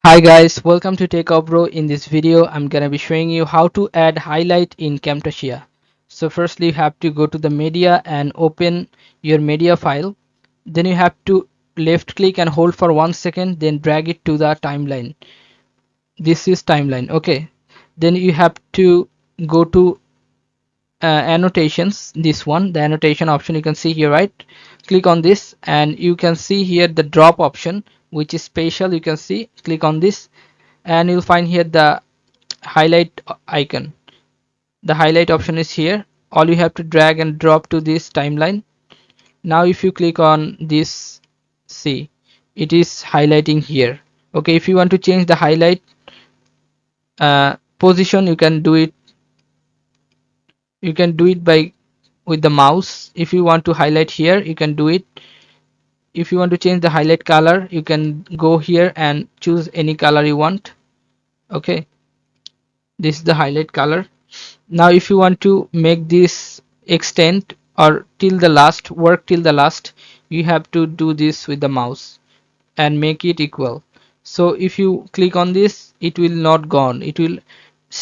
Hi guys, welcome to Techavro. In this video, I'm gonna be showing you how to add highlight in Camtasia. So firstly, you have to go to the media and open your media file. Then you have to left click and hold for 1 second, then drag it to the timeline. This is timeline, okay. Then you have to go to annotations, this one, the annotation option you can see here, right? Click on this and you can see here the drop option, which is spatial. You can see, click on this and you'll find here the highlight icon. The highlight option is here. All you have to drag and drop to this timeline. Now if you click on this, see, it is highlighting here. Okay, if you want to change the highlight position, you can do it by with the mouse. If you want to highlight here, you can do it. If you want to change the highlight color, you can go here and choose any color you want. Okay, this is the highlight color. Now if you want to make this extend or till the last, work till the last, you have to do this with the mouse and make it equal. So if you click on this, it will not go on, it will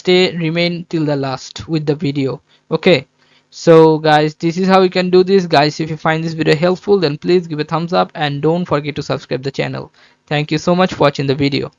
remain till the last with the video. Okay, so guys, this is how you can do this. Guys, if you find this video helpful, then please give a thumbs up and don't forget to subscribe the channel. Thank you so much for watching the video.